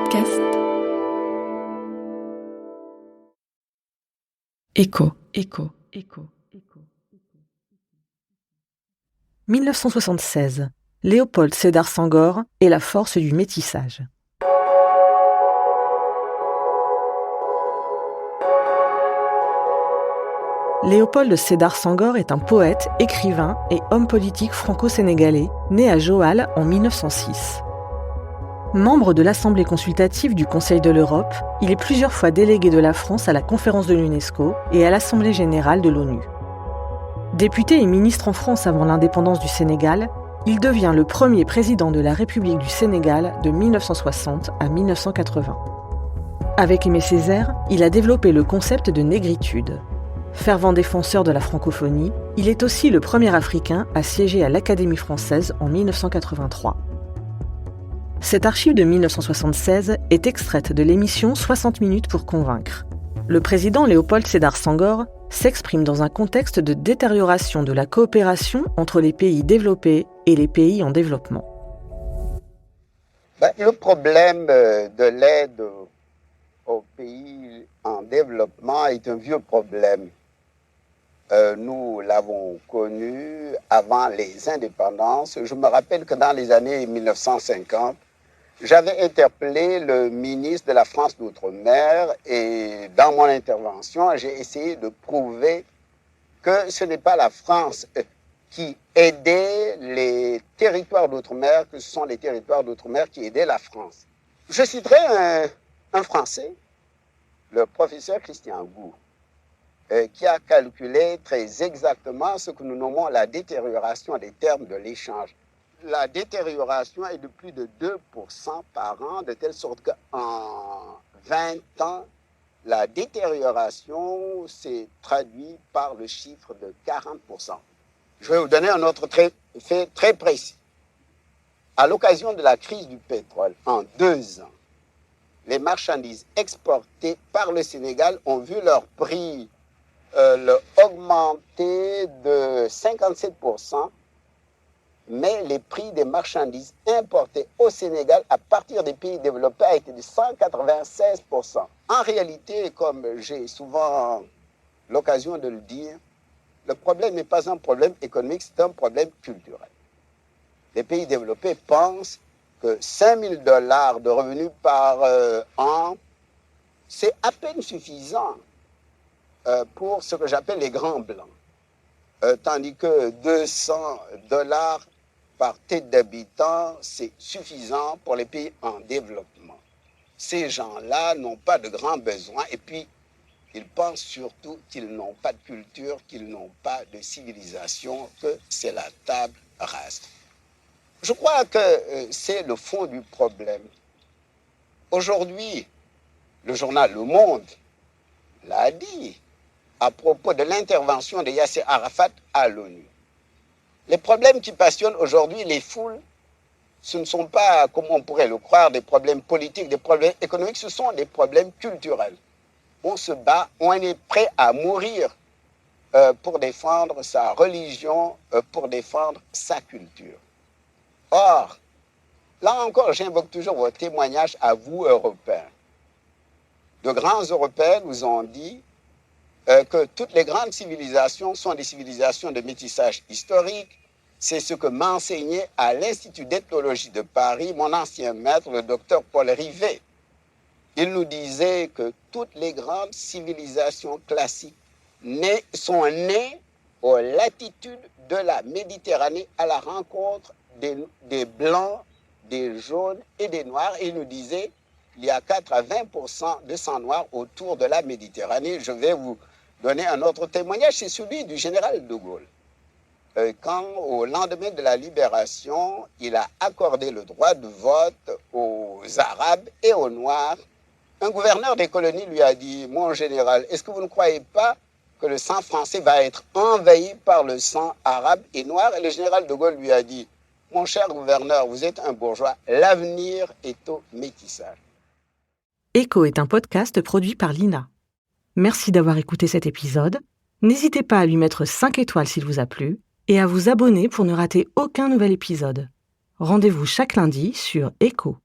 podcast. Écho. 1976. Léopold Sédar Senghor et la force du métissage. Léopold Sédar Senghor est un poète, écrivain et homme politique franco-sénégalais, né à Joal en 1906. Membre de l'Assemblée consultative du Conseil de l'Europe, il est plusieurs fois délégué de la France à la conférence de l'UNESCO et à l'Assemblée générale de l'ONU. Député et ministre en France avant l'indépendance du Sénégal, il devient le premier président de la République du Sénégal de 1960 à 1980. Avec Aimé Césaire, il a développé le concept de négritude. Fervent défenseur de la francophonie, il est aussi le premier Africain à siéger à l'Académie française en 1983. Cette archive de 1976 est extraite de l'émission 60 minutes pour convaincre. Le président Léopold Sédar Senghor s'exprime dans un contexte de détérioration de la coopération entre les pays développés et les pays en développement. Le problème de l'aide aux pays en développement est un vieux problème. Nous l'avons connu avant les indépendances. Je me rappelle que dans les années 1950, j'avais interpellé le ministre de la France d'Outre-mer et dans mon intervention, j'ai essayé de prouver que ce n'est pas la France qui aidait les territoires d'Outre-mer, que ce sont les territoires d'Outre-mer qui aidaient la France. Je citerai un Français, le professeur Christian Goux, qui a calculé très exactement ce que nous nommons la détérioration des termes de l'échange. La détérioration est de plus de 2% par an, de telle sorte qu'en 20 ans, la détérioration s'est traduite par le chiffre de 40%. Je vais vous donner un autre fait très précis. À l'occasion de la crise du pétrole, en 2 ans, les marchandises exportées par le Sénégal ont vu leur prix augmenter de 57%, mais les prix des marchandises importées au Sénégal à partir des pays développés a été de 196%. En réalité, comme j'ai souvent l'occasion de le dire, le problème n'est pas un problème économique, c'est un problème culturel. Les pays développés pensent que $5 000 de revenus par an, c'est à peine suffisant pour ce que j'appelle les grands blancs. Tandis que $200 par tête d'habitant, c'est suffisant pour les pays en développement. Ces gens-là n'ont pas de grands besoins et puis ils pensent surtout qu'ils n'ont pas de culture, qu'ils n'ont pas de civilisation, que c'est la table rase. Je crois que c'est le fond du problème. Aujourd'hui, le journal Le Monde l'a dit à propos de l'intervention de Yasser Arafat à l'ONU. Les problèmes qui passionnent aujourd'hui les foules, ce ne sont pas, comme on pourrait le croire, des problèmes politiques, des problèmes économiques, ce sont des problèmes culturels. On se bat, on est prêt à mourir pour défendre sa religion, pour défendre sa culture. Or, là encore, j'invoque toujours vos témoignages à vous, Européens. De grands Européens nous ont dit que toutes les grandes civilisations sont des civilisations de métissage historique. C'est ce que m'enseignait à l'Institut d'ethnologie de Paris mon ancien maître, le docteur Paul Rivet. Il nous disait que toutes les grandes civilisations classiques sont nées aux latitudes de la Méditerranée à la rencontre des Blancs, des Jaunes et des Noirs. Et il nous disait qu'il y a 4 à 20% de sang noir autour de la Méditerranée. Je vais vous donner un autre témoignage, c'est celui du général de Gaulle. Quand, au lendemain de la libération, il a accordé le droit de vote aux Arabes et aux Noirs, un gouverneur des colonies lui a dit « Mon général, est-ce que vous ne croyez pas que le sang français va être envahi par le sang arabe et noir ?» Et le général de Gaulle lui a dit « Mon cher gouverneur, vous êtes un bourgeois, l'avenir est au métissage. » Écho est un podcast produit par l'INA. Merci d'avoir écouté cet épisode. N'hésitez pas à lui mettre 5 étoiles s'il vous a plu et à vous abonner pour ne rater aucun nouvel épisode. Rendez-vous chaque lundi sur Écho.